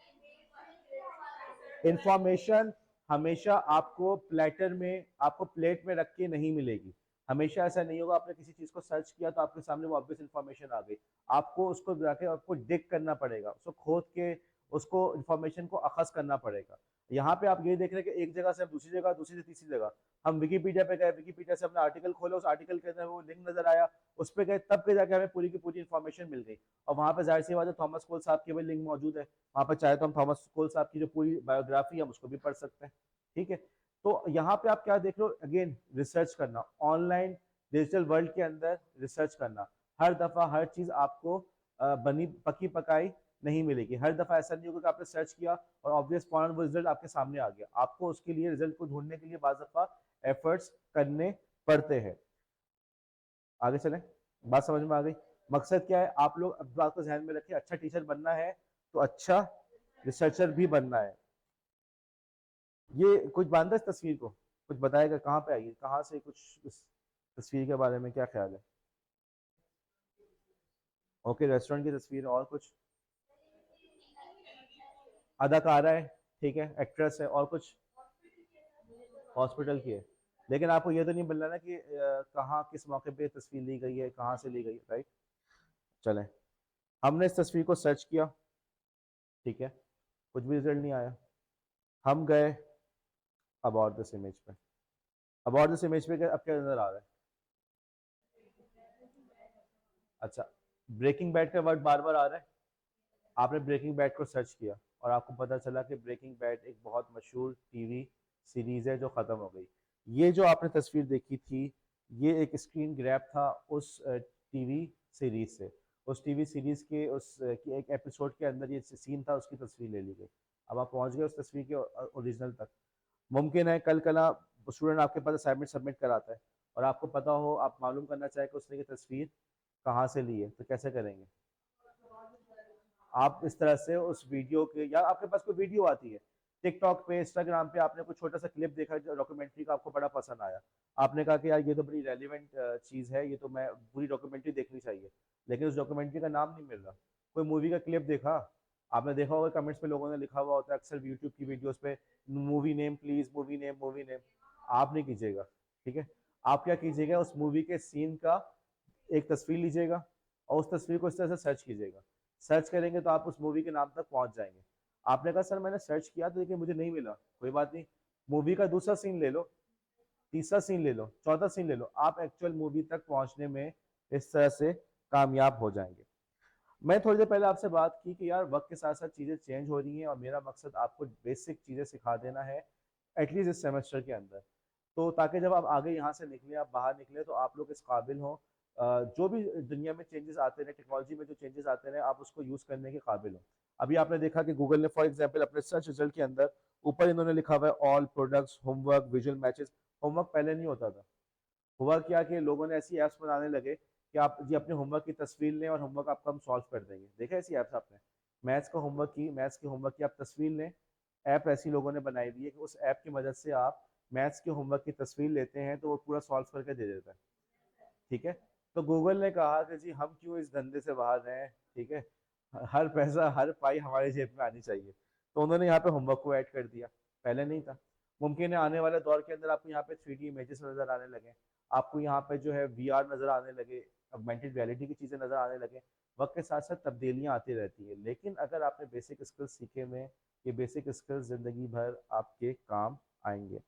इंफॉर्मेशन हमेशा आपको प्लेटर में, आपको प्लेट में रख के नहीं मिलेगी। हमेशा ऐसा नहीं होगा आपने किसी चीज को सर्च किया तो आपके सामने वो ऑब्वियस इंफॉर्मेशन आ गई। आपको उसको जाके आपको डिग करना पड़ेगा, उसको खोद के उसको इंफॉर्मेशन को अखज करना पड़ेगा। यहाँ पे आप ये देख रहे हैं कि एक जगह से हम दूसरी जगह, दूसरी से तीसरी जगह, हम विकीपीडिया पे गए, विकीपीडिया से हमने आर्टिकल खोला, उस आर्टिकल के अंदर वो लिंक नजर आया, उस पर गए, तब के जाके हमें पूरी की पूरी इन्फॉर्मेशन मिल गई। और वहाँ पे जाहिर सी बात है थॉमस कोल साहब की भी लिंक मौजूद है, वहाँ पर चाहे तो हम थॉमस कोल साहब की जो पूरी बायोग्राफी है हम उसको भी पढ़ सकते हैं। ठीक है, तो यहाँ पे आप क्या देख रहे हो, अगेन रिसर्च करना, ऑनलाइन डिजिटल वर्ल्ड के अंदर रिसर्च करना। हर दफा हर चीज आपको बनी पकी पकाई नहीं मिलेगी। हर दफा ऐसा नहीं होगा कि आपने सर्च किया और ऑब्वियस फौरन वो रिजल्ट आपके सामने आ गया। आपको उसके लिए रिजल्ट को ढूंढने के लिए बाज़ दफा एफर्ट्स करने पड़ते हैं। आगे चलें, बात समझ में आ गई? मकसद क्या है, आप लोग अब बात को ध्यान में रखिए, अच्छा टीचर बनना है तो अच्छा रिसर्चर भी बनना है। ये कुछ बांधा इस तस्वीर को, कुछ बताएगा कहाँ पे आई, कहाँ से कुछ इस तस्वीर के बारे में क्या ख्याल है? ओके, रेस्टोरेंट की तस्वीर है, और कुछ? अदाकारा है, ठीक है, एक्ट्रेस है, और कुछ? हॉस्पिटल की है। लेकिन आपको ये तो नहीं मिल रहा ना कि कहाँ किस मौके पे तस्वीर ली गई है, कहाँ से ली गई है, राइट? चलें, हमने इस तस्वीर को सर्च किया, ठीक है, कुछ भी रिजल्ट नहीं आया। हम गए अबाउट दिस इमेज पे, अबाउट दिस इमेज पे अब क्या नजर आ रहा है? अच्छा, ब्रेकिंग बैड का वर्ड बार बार आ रहा है। आपने ब्रेकिंग बैड को सर्च किया और आपको पता चला कि ब्रेकिंग बैड एक बहुत मशहूर टीवी सीरीज है जो ख़त्म हो गई। ये जो आपने तस्वीर देखी थी, ये एक स्क्रीन ग्रैब था उस टीवी सीरीज से। उस टीवी सीरीज के उस की एक एपिसोड के अंदर ये सीन था, उसकी तस्वीर ले ली गई। अब आप पहुंच गए उस तस्वीर के ओरिजिनल तक। मुमकिन है कल कला स्टूडेंट आपके पास असाइनमेंट सबमिट कराता है और आपको पता हो, आप मालूम करना चाहे कि उसने ये तस्वीर कहाँ से ली है, तो कैसे करेंगे? आप इस तरह से उस वीडियो के, या आपके पास कोई वीडियो आती है टिकटॉक पे, इंस्टाग्राम पे, आपने कोई छोटा सा क्लिप देखा डॉक्यूमेंट्री का, आपको बड़ा पसंद आया, आपने कहा कि यार ये तो बड़ी रेलिवेंट चीज़ है, ये तो मैं पूरी डॉक्यूमेंट्री देखनी चाहिए, लेकिन उस डॉक्यूमेंट्री का नाम नहीं मिल रहा। कोई मूवी का क्लिप देखा, आपने देखा होगा कमेंट्स में लोगों ने लिखा हुआ होता है अक्सर यूट्यूब की वीडियोस पे, movie name please, movie name, movie name. आप नहीं कीजिएगा, ठीक है? आप क्या कीजिएगा, उस मूवी के सीन का एक तस्वीर लीजिएगा और उस तस्वीर को इस तरह से सर्च कीजिएगा। सर्च करेंगे तो आप उस मूवी के नाम तक पहुंच जाएंगे। आपने कहा सर मैंने सर्च किया तो लेकिन मुझे नहीं मिला, कोई बात नहीं, मूवी का दूसरा सीन ले लो, तीसरा सीन ले लो, चौथा सीन ले लो, आप एक्चुअल मूवी तक पहुंचने में इस तरह से कामयाब हो जाएंगे। मैं थोड़ी देर पहले आपसे बात की कि यार वक्त के साथ साथ चीज़ें चेंज हो रही हैं और मेरा मकसद आपको बेसिक चीज़ें सिखा देना है एटलीस्ट इस सेमेस्टर के अंदर, तो ताकि जब आप आगे यहाँ से निकले, आप बाहर निकले, तो आप लोग इस काबिल हों, जो भी दुनिया में चेंजेस आते रहे, टेक्नोलॉजी में जो चेंजेस आते रहे, आप उसको यूज़ करने के काबिल हो। अभी आपने देखा कि गूगल ने फॉर एग्जाम्पल अपने सर्च रिजल्ट के अंदर ऊपर इन्होंने लिखा हुआ है all products homework visual matches. Homework पहले नहीं होता था। हुआ क्या कि लोगों ने ऐसी ऐप्स बनाने लगे कि आप जी अपने होमवर्क की तस्वीर लें और होमवर्क आपका हम सॉल्व कर देंगे। देखा ऐसी ऐप्स आपने? मैथ्स का होमवर्क की, मैथ्स के होमवर्क की आप तस्वीर लें, ऐप ऐसी लोगों ने बनाई हुई है कि उस ऐप की मदद से आप मैथ्स के होमवर्क की तस्वीर लेते हैं तो वो पूरा सॉल्व करके दे देता है। ठीक है, तो गूगल ने कहा कि जी हम क्यों इस धंधे से बाहर रहें, ठीक है, हर पैसा हर पाई हमारे जेब में आनी चाहिए, तो उन्होंने यहाँ पे होमवर्क को ऐड कर दिया। पहले नहीं था। मुमकिन है आने वाले दौर के अंदर आपको यहाँ पे 3D इमेजेस नजर आने लगे, आपको यहाँ पे जो है VR नजर आने लगे, ऑगमेंटेड रियलिटी की चीजें नजर आने लगे। वक्त के साथ साथ तब्दीलियां आती रहती है, लेकिन अगर आपने बेसिक स्किल्स सीखे में ये बेसिक स्किल्स ज़िंदगी भर आपके काम आएंगे।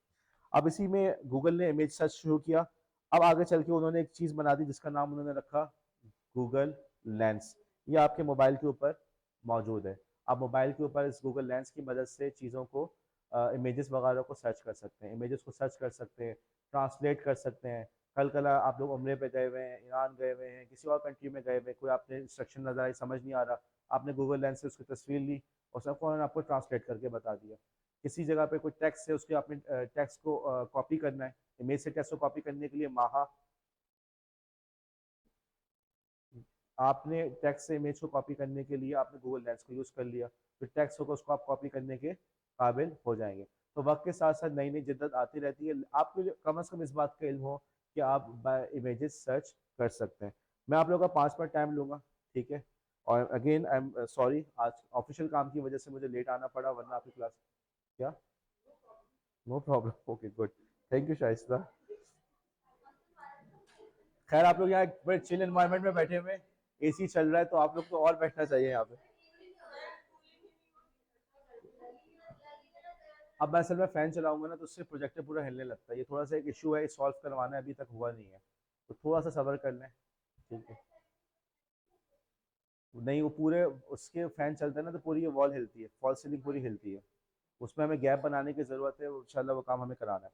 अब इसी में गूगल ने इमेज सर्च शुरू किया। अब आगे चल के उन्होंने एक चीज़ बना दी जिसका नाम उन्होंने रखा गूगल लेंस। ये आपके मोबाइल के ऊपर मौजूद है। आप मोबाइल के ऊपर इस गूगल लेंस की मदद से चीज़ों को इमेजेस वगैरह को सर्च कर सकते हैं, इमेजेस को सर्च कर सकते हैं, ट्रांसलेट कर सकते हैं। कल कल आप लोग उम्रे पे गए हुए हैं, ईरान गए हुए हैं, किसी और कंट्री में गए हुए हैं, कोई आपने इंस्ट्रक्शन नजर आई समझ नहीं आ रहा, आपने गूगल लेंस से उसकी तस्वीर ली और सब फ़ौरन आपको ट्रांसलेट करके बता दिया। किसी जगह पे कोई टेक्स्ट है, उसके आपने टेक्स्ट को कॉपी करना है, इमेज से टेक्स्ट को कॉपी करने के लिए माहा, आपने टेक्स्ट से इमेज को कॉपी करने के लिए आपने गूगल लेंस को यूज़ कर लिया, फिर टेक्स्ट होगा उसको आप कॉपी करने के काबिल हो जाएंगे। तो वक्त के साथ साथ नई नई जिद्दत आती रहती है, आपको कम से कम इस बात का इल्म हो कि आप बाय इमेजेस सर्च कर सकते हैं। मैं आप लोगों का 5 मिनट टाइम लूँगा, ठीक है। और अगेन आई एम सॉरी, आज ऑफिशियल काम की वजह से मुझे लेट आना पड़ा, वरना आपकी क्लास क्या, no problem, okay good, thank you Shaista. खैर आप लोग यहाँ एक बड़े चिल एनवायरनमेंट में बैठे हुए, एसी चल रहा है, तो आप लोग को और बैठना चाहिए यहाँ पे। अब मैं असल में फैन चलाऊंगा ना तो उससे प्रोजेक्टर पूरा हिलने लगता है, ये थोड़ा सा एक इशू है, सॉल्व करवाना है, अभी तक हुआ नहीं है, तो थोड़ा सा सब्र कर लें, ठीक है। नहीं वो पूरे उसके फैन चलते हैं ना तो पूरी ये वॉल हिलती है, फॉल सीलिंग पूरी हिलती है, उसमें हमें गैप बनाने की जरूरत है, इंशाल्लाह वो काम हमें कराना है।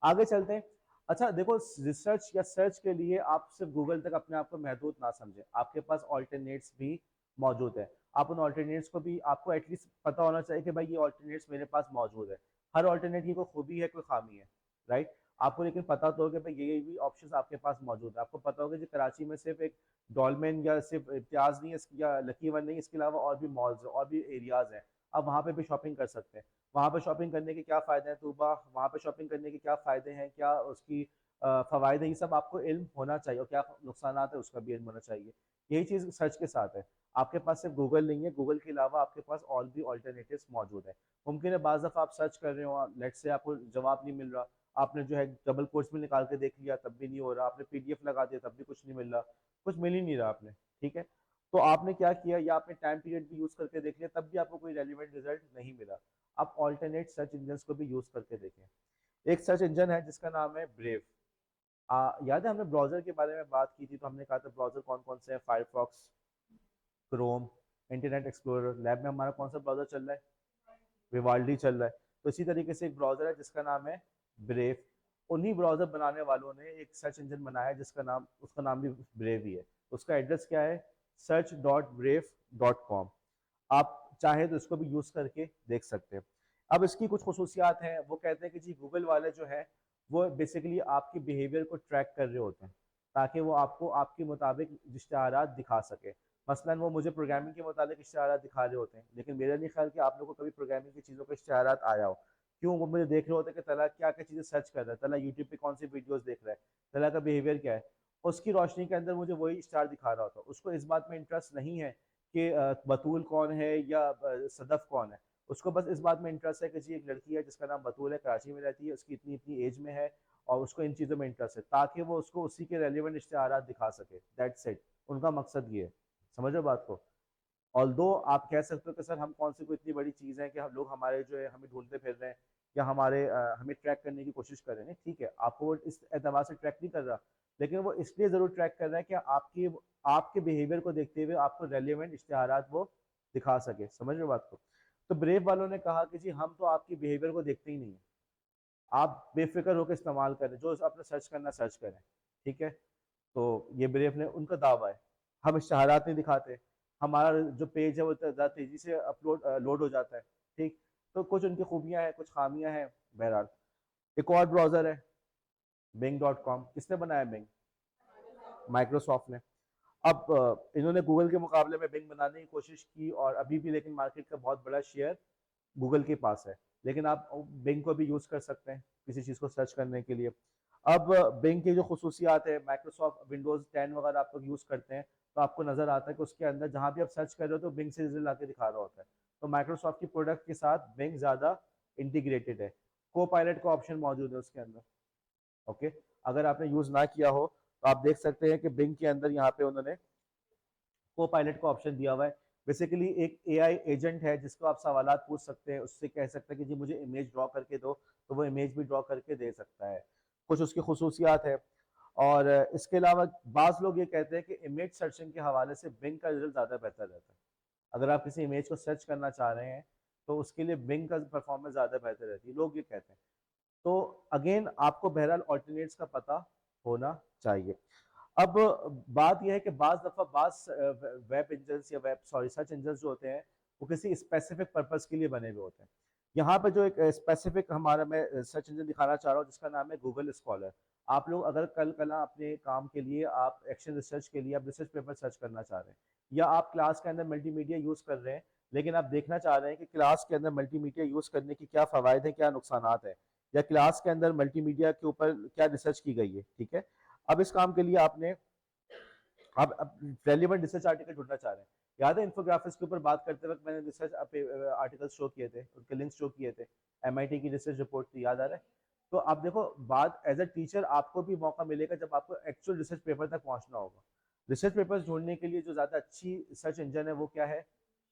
आगे चलते हैं। अच्छा देखो, रिसर्च या सर्च के लिए आप सिर्फ गूगल तक अपने आप को महदूद ना समझें, आपके पास ऑल्टरनेट्स भी मौजूद है। आप उन ऑल्टरनेट्स को भी, आपको एटलीस्ट पता होना चाहिए कि भाई ये ऑल्टरनेट्स मेरे पास मौजूद है। हर ऑल्टरनेट की कोई खूबी है, कोई खामी है, राइट। आपको लेकिन पता तो होगा भाई ये भी ऑप्शंस आपके पास मौजूद है। आपको पता होगा कि कराची में सिर्फ एक डॉलमेन या सिर्फ इम्तियाज नहीं है या लकी वन नहीं, इसके अलावा और भी मॉल्स और भी एरियाज हैं, आप वहाँ पे भी शॉपिंग कर सकते हैं। वहाँ पे शॉपिंग करने के क्या फ़ायदे हैं तूबा, वहाँ पे शॉपिंग करने के क्या फ़ायदे हैं, क्या उसकी फ़वाइद है, ये सब आपको इल्म होना चाहिए, और क्या नुकसान है उसका भी इल्म होना चाहिए। यही चीज़ सर्च के साथ है, आपके पास सिर्फ गूगल नहीं है, गूगल के अलावा आपके पास और भी ऑल्टरनेटिव्स मौजूद है। मुमकिन है बाज़ दफ़ा आप सर्च कर रहे हो, लेट से आपको जवाब नहीं मिल रहा, आपने जो है डबल कोर्स में निकाल के देख लिया तब भी नहीं हो रहा, आपने पीडीएफ लगा दिया तब भी कुछ नहीं मिल रहा, कुछ मिल ही नहीं रहा आपने, ठीक है। तो आपने क्या किया, या आपने टाइम पीरियड भी यूज़ करके देख लिया तब भी आपको कोई रेलिवेंट रिजल्ट नहीं मिला, आप ऑल्टरनेट सर्च इंजन को भी यूज़ करके देखें। एक सर्च इंजन है जिसका नाम है ब्रेव। याद है हमने ब्राउज़र के बारे में बात की थी, तो हमने कहा था ब्राउज़र कौन कौन से हैं, Firefox, Chrome, internet explorer. Lab में हमारा कौन सा ब्राउज़र चल रहा है, विवाल्डी चल रहा है। तो इसी तरीके से एक ब्राउज़र है जिसका नाम है ब्रेव। उन्हीं ब्राउज़र बनाने वालों ने एक सर्च इंजन बनाया है जिसका नाम, उसका नाम भी ब्रेव ही है। उसका एड्रेस क्या है, search.brave.com। आप चाहे तो इसको भी यूज़ करके देख सकते हैं। अब इसकी कुछ खसूसियात हैं, वो कहते हैं कि जी गूगल वाले जो है वो बेसिकली आपके बिहेवियर को ट्रैक कर रहे होते हैं, ताकि वो आपको आपके मुताबिक इश्तिहारात दिखा सके। मसलन वो मुझे प्रोग्रामिंग के मुताबिक इश्तिहारात दिखा रहे होते हैं, लेकिन मेरा नहीं ख्याल कि आप लोगों को कभी प्रोग्रामिंग की चीज़ों का इश्तिहारात आया हो। क्यों, वो मुझे देख रहे होते हैं कि तला क्या क्या चीज़ें सर्च कर रहा है, तला यूट्यूब पे कौन सी वीडियोज़ देख रहा है, तला का बिहेवियर क्या है, उसकी रोशनी के अंदर मुझे वही स्टार दिखा रहा होता है। उसको इस बात में इंटरेस्ट नहीं है कि बतूल कौन है या सदफ कौन है, उसको बस इस बात में इंटरेस्ट है कि जी एक लड़की है जिसका नाम बतूल है, कराची में रहती है, उसकी इतनी इतनी एज में है, और उसको इन चीज़ों में इंटरेस्ट है, ताकि वो उसको उसी के रेलिवेंट इश्तिहारात दिखा सके। दैट्स इट, उनका मकसद ये है। समझ लो बात को। ऑल्दो आप कह सकते हो कि सर हम कौन सी कोई इतनी बड़ी चीज़ है कि हम लोग हमारे जो है हमें ढूंढते फिर रहे हैं, या हमारे हमें ट्रैक करने की कोशिश कर रहे हैं, ठीक है, आपको वो इस एतबार से ट्रैक नहीं कर रहा, लेकिन वो इसलिए ज़रूर ट्रैक कर रहा है कि आपकी आपके बिहेवियर को देखते हुए आपको रेलिवेंट इश्तिहारात वो दिखा सके। समझ रहे हो बात को। तो ब्रेव वालों ने कहा कि जी हम तो आपकी बिहेवियर को देखते ही नहीं है, आप बेफिक्र होकर इस्तेमाल करें, जो आपने सर्च करना सर्च करें, ठीक है। तो ये ब्रेव ने उनका दावा है, हम इश्तिहारात नहीं दिखाते, हमारा जो पेज है वो ज़्यादा तेज़ी से अपलोड लोड हो जाता है, ठीक। तो कुछ उनकी खूबियाँ हैं, कुछ खामियाँ हैं। बहरहाल एक और ब्राउज़र है बिंग.com। किसने बनाया बिंग, माइक्रोसॉफ्ट ने। अब इन्होंने गूगल के मुकाबले में बिंग बनाने की कोशिश की, और अभी भी लेकिन मार्केट का बहुत बड़ा शेयर गूगल के पास है, लेकिन आप बिंग को भी यूज़ कर सकते हैं किसी चीज़ को सर्च करने के लिए। अब बिंग की जो खसूसियात है, माइक्रोसॉफ्ट विंडोज़ 10 वगैरह आप लोग यूज़ करते हैं, तो आपको नज़र आता है कि उसके अंदर जहाँ भी आप सर्च कर रहे हो तो बिंग से रिजल्ट आके दिखा रहा होता है। तो माइक्रोसॉफ्ट की प्रोडक्ट के साथ बिंग ज़्यादा इंटीग्रेटेड है, को पायलट का ऑप्शन मौजूद है उसके अंदर, ओके। अगर आपने यूज़ ना किया हो तो आप देख सकते हैं कि बिंग के अंदर यहाँ पे उन्होंने को पायलट का ऑप्शन दिया हुआ है, बेसिकली एक एआई एजेंट है जिसको आप सवालात पूछ सकते हैं, उससे कह सकते हैं कि जी मुझे इमेज ड्रॉ करके दो, तो वो इमेज भी ड्रॉ करके दे सकता है। कुछ उसकी खसूसियात है। और इसके अलावा बाज़ लोग ये कहते हैं कि इमेज सर्चिंग के हवाले से बिंग का रिजल्ट ज़्यादा बेहतर रहता है। अगर आप किसी इमेज को सर्च करना चाह रहे हैं तो उसके लिए बिंग का परफॉर्मेंस ज़्यादा बेहतर रहती है, लोग ये कहते हैं। तो अगेन आपको बहरहाल ऑल्टरनेट्स का पता होना चाहिए। अब बात यह है कि बाज़ दफ़ा वेब इंजन्स या वेब सॉरी सर्च इंजन्स जो होते हैं वो किसी स्पेसिफिक पर्पस के लिए बने हुए होते हैं। यहाँ पे जो एक स्पेसिफिक हमारा मैं सर्च इंजन दिखाना चाह रहा हूँ जिसका नाम है गूगल स्कॉलर। आप लोग अगर कल कला अपने काम के लिए आप एक्शन रिसर्च के लिए आप रिसर्च पेपर सर्च करना चाह रहे हैं, या आप क्लास के अंदर मल्टीमीडिया यूज़ कर रहे हैं लेकिन आप देखना चाह रहे हैं कि क्लास के अंदर मल्टीमीडिया यूज़ करने की क्या फ़वायद हैं, क्या नुकसानात हैं, या क्लास के अंदर मल्टीमीडिया के ऊपर क्या रिसर्च की गई है, ठीक है। अब इस काम के लिए आपने आप रेलिवेंट रिसर्च आर्टिकल ढूंढना चाह रहे हैं। याद है इन्फोग्राफिक्स के ऊपर बात करते वक्त मैंने रिसर्च आर्टिकल शो किए थे, उनके लिंक्स शो किए थे, एमआईटी की रिसर्च रिपोर्ट थी, याद आ रहा है। तो आप देखो, बात एज अ टीचर आपको भी मौका मिलेगा जब आपको एक्चुअल रिसर्च पेपर तक पहुंचना होगा। रिसर्च पेपर्स ढूंढने के लिए जो ज़्यादा अच्छी सर्च इंजन है वो क्या है?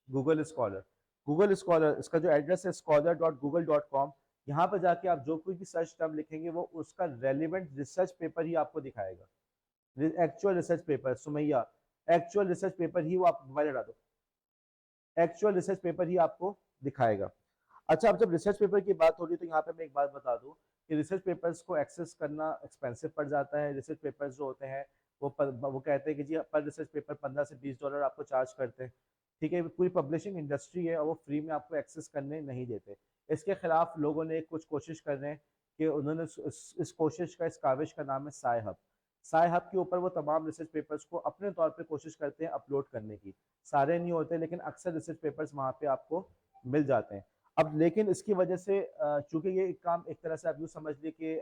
Google scholar. गूगल स्कॉलर, इसका जो एड्रेस है scholar.google.com, यहाँ पर जाके आप जो कोई भी सर्च टर्म लिखेंगे वो उसका रेलिवेंट रिसर्च पेपर ही आपको दिखाएगा। Actual research paper, Sumaiya, actual research paper ही वो आप मोबाइल हटा दो, एक्चुअल रिसर्च पेपर ही आपको दिखाएगा। अच्छा, अब जब रिसर्च पेपर की बात हो रही है तो यहाँ पे मैं एक बात बता दूं कि रिसर्च पेपर्स को एक्सेस करना एक्सपेंसिव पड़ जाता है। रिसर्च पेपर्स जो होते हैं वो कहते हैं कि जी पर रिसर्च पेपर $15 से $20 आपको चार्ज करते हैं, ठीक है। पूरी पब्लिशिंग इंडस्ट्री है और वो फ्री में आपको एक्सेस करने नहीं देते। इसके खिलाफ लोगों ने कुछ कोशिश कर रहे हैं कि उन्होंने इस कोशिश का, इस काविश का नाम है साय हब। साय हब के ऊपर वो तमाम रिसर्च पेपर्स को अपने तौर पे कोशिश करते हैं अपलोड करने की। सारे नहीं होते लेकिन अक्सर रिसर्च पेपर्स वहाँ पे आपको मिल जाते हैं। अब लेकिन इसकी वजह से चूंकि ये काम एक तरह से आप यूँ समझ लिए कि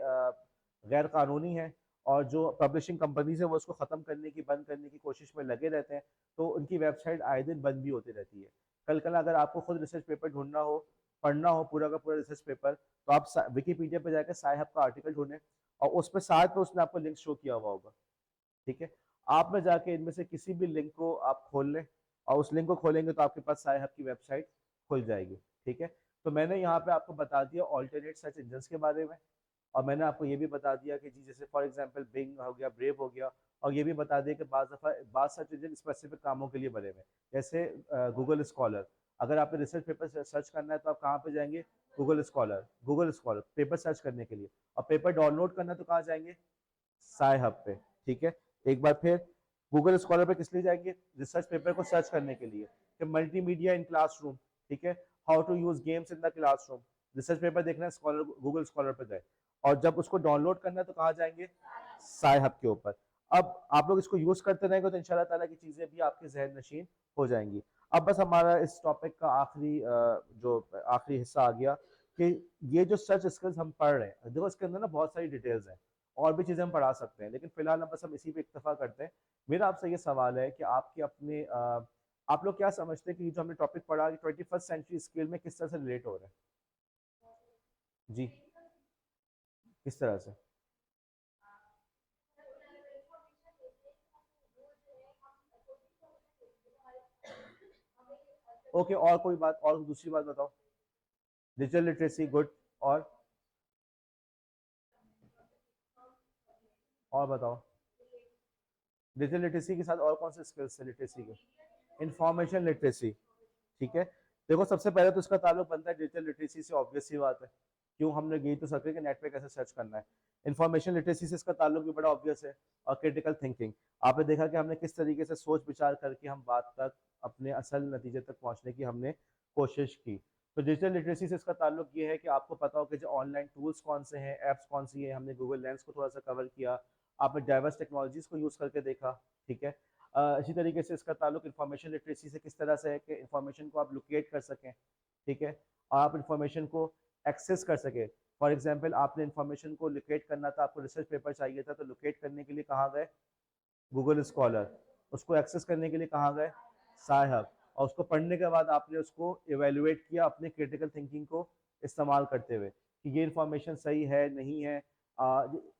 गैर कानूनी है और जो पब्लिशिंग कंपनीज है वो उसको ख़त्म करने की, बंद करने की कोशिश में लगे रहते हैं, तो उनकी वेबसाइट आए दिन बंद भी होती रहती है। कल कल अगर आपको खुद रिसर्च पेपर ढूंढना हो, पढ़ना हो पूरा का पूरा रिसर्च पेपर, तो आप विकीपीडिया पर जाकर साय हब का आर्टिकल ढूंढें और उस पर साथ में उसने आपको लिंक शो किया हुआ होगा, ठीक है। आप में जाके इनमें से किसी भी लिंक को आप खोल लें और उस लिंक को खोलेंगे तो आपके पास साय हब की वेबसाइट खुल जाएगी, ठीक है। तो मैंने यहाँ पे आपको बता दिया ऑल्टरनेट सर्च इंजन्स के बारे में, और मैंने आपको ये भी बता दिया कि जी जैसे फॉर एग्जांपल बिंग हो गया, ब्रेव हो गया, और ये भी बता दिया कि बाज़ सर्च इंजन स्पेसिफिक कामों के लिए बने हुए हैं, जैसे गूगल स्कॉलर। अगर आपने रिसर्च पेपर सर्च करना है तो आप कहाँ पे जाएंगे? गूगल स्कॉलर पेपर सर्च करने के लिए। और पेपर डाउनलोड करना है तो कहाँ जाएंगे? साय हब पे, ठीक है। एक बार फिर, गूगल स्कॉलर पे किस लिए जाएंगे? रिसर्च पेपर को सर्च करने के लिए, कि मल्टीमीडिया इन क्लासरूम, ठीक है, how to use games in the classroom. Research paper देखना है, स्कॉलर गूगल स्कॉलर पे गए। और जब उसको डाउनलोड करना है तो कहाँ जाएंगे? साय हब के ऊपर। अब आप लोग इसको यूज करते रहेंगे तो इंशाल्लाह ताला की चीजें भी आपके जहन नशीन हो जाएंगी। अब बस हमारा इस टॉपिक का आखिरी हिस्सा आ गया कि ये जो सर्च स्किल्स हम पढ़ रहे हैं, देखो इसके अंदर ना बहुत सारी डिटेल्स हैं, और भी चीज़ें हम पढ़ा सकते हैं, लेकिन फिलहाल हम इसी पे इक्तफा करते हैं। मेरा आपसे ये सवाल है कि आपके अपने आप लोग क्या समझते हैं कि जो हमने टॉपिक पढ़ा कि 21st सेंचुरी स्किल में किस तरह से रिलेट हो रहा है? जी, किस तरह से? ओके, और कोई बात, और दूसरी बात बताओ। Digital literacy, good. और और बताओ, डिजिटल लिटरेसी के साथ और कौन से स्किल्स है लिटरेसी के? इंफॉर्मेशन लिटरेसी, ठीक है। देखो, सबसे पहले तो इसका ताल्लुक बनता है डिजिटल लिटरेसी से, ऑब्वियस सी बात है। क्यों, हमने यही तो सर्च कि नेट पे कैसे सर्च करना है। इन्फॉर्मेशन लिटरेसी से इसका ताल्लुक भी बड़ा ऑब्वियस है। और क्रिटिकल थिंकिंग, आपने देखा कि हमने किस तरीके से सोच विचार करके हम बात तक, अपने असल नतीजे तक पहुंचने की हमने कोशिश की। तो डिजिटल लिटरेसी से इसका ताल्लुक ये है कि आपको पता हो कि जो ऑनलाइन टूल्स कौन से हैं, ऐप्स कौन सी है। हमने गूगल लेंस को थोड़ा सा कवर किया, आपने डाइवर्स टेक्नोलॉजीज को यूज़ करके देखा, ठीक है। इसी तरीके से इसका ताल्लुक इंफॉर्मेशन लिटरेसी से किस तरह से है कि इंफॉर्मेशन को आप लोकेट कर सकें, ठीक है, और आप इंफॉर्मेशन को एक्सेस कर सकें। फॉर एग्जांपल, आपने इंफॉर्मेशन को लोकेट करना था, आपको रिसर्च पेपर चाहिए था, तो लोकेट करने के लिए कहाँ गए? Google scholar. उसको एक्सेस करने के लिए कहाँ गए? साय हब। और उसको पढ़ने के बाद आपने उसको इवेलुएट किया अपने क्रिटिकल थिंकिंग को इस्तेमाल करते हुए कि ये इंफॉर्मेशन सही है, नहीं है।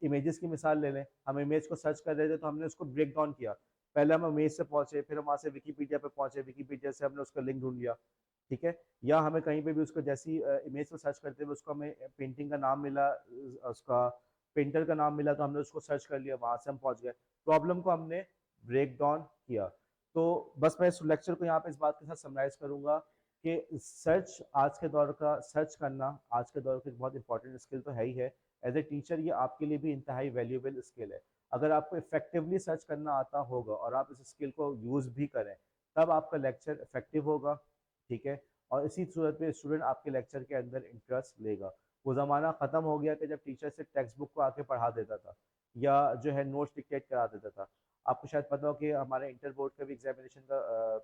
इमेजेस की मिसाल ले लें, हम इमेज को सर्च कर रहे थे तो हमने उसको ब्रेक डाउन किया पहले हम इमेज से पहुंचे, फिर हम वहाँ से विकीपीडिया पे पहुंचे, विकीपीडिया से हमने उसका लिंक ढूंढ लिया, ठीक है। या हमें कहीं पे भी उसको जैसी इमेज को सर्च करते हुए उसको हमें पेंटिंग का नाम मिला, उसका पेंटर का नाम मिला, तो हमने उसको सर्च कर लिया, वहां से हम पहुंच गए, प्रॉब्लम को हमने ब्रेक डाउन किया। तो बस मैं इस लेक्चर को यहाँ पे इस बात के साथ समराइज करूंगा कि सर्च आज के दौर का, सर्च करना आज के दौर का एक बहुत इंपॉर्टेंट स्किल तो है ही है। एज ए टीचर ये आपके लिए भी इंतहाई वैल्यूएबल स्किल है। अगर आपको इफेक्टिवली सर्च करना आता होगा और आप इस स्किल को यूज़ भी करें, तब आपका लेक्चर इफेक्टिव होगा, ठीक है। और इसी सूरत में स्टूडेंट आपके लेक्चर के अंदर इंटरेस्ट लेगा। वो ज़माना ख़त्म हो गया कि जब टीचर से टेक्स्ट बुक को आके पढ़ा देता था या जो है नोट्स डिक्टेट करा देता था। आपको शायद पता हो कि हमारे इंटर बोर्ड का भी एग्जामिनेशन का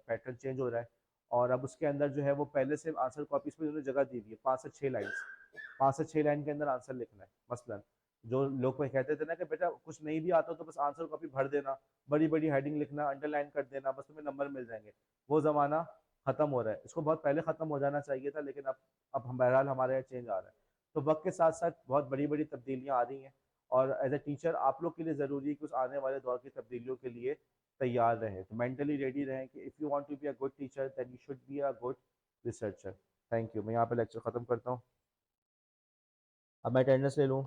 पैटर्न चेंज हो रहा है, और अब उसके अंदर जो है वो पहले से आंसर कॉपीज में उन्होंने जगह दी हुई है, 5 से 6 लाइन्स, 5 से 6 लाइन के अंदर आंसर लिखना है। मसलन जो लोग कहते थे ना कि बेटा कुछ नहीं भी आता तो बस आंसर कॉपी भर देना, बड़ी बड़ी हेडिंग लिखना, अंडरलाइन कर देना, बस तुम्हें नंबर मिल जाएंगे, वो ज़माना खत्म हो रहा है। इसको बहुत पहले खत्म हो जाना चाहिए था, लेकिन अब हम बहरहाल हमारे यहाँ चेंज आ रहा है। तो वक्त के साथ साथ बहुत बड़ी बड़ी तब्दीलियाँ आ रही हैं, और एज ए टीचर आप लोग के लिए ज़रूरी है कि उस आने वाले दौर की तब्दीलियों के लिए तैयार रहें, तो मेंटली रेडी रहें कि if you want to be a good teacher then you should be a good researcher. Thank you. मैं यहाँ पे लेक्चर ख़त्म करता हूँ। अब मैं अटेंडेंस ले लूँ।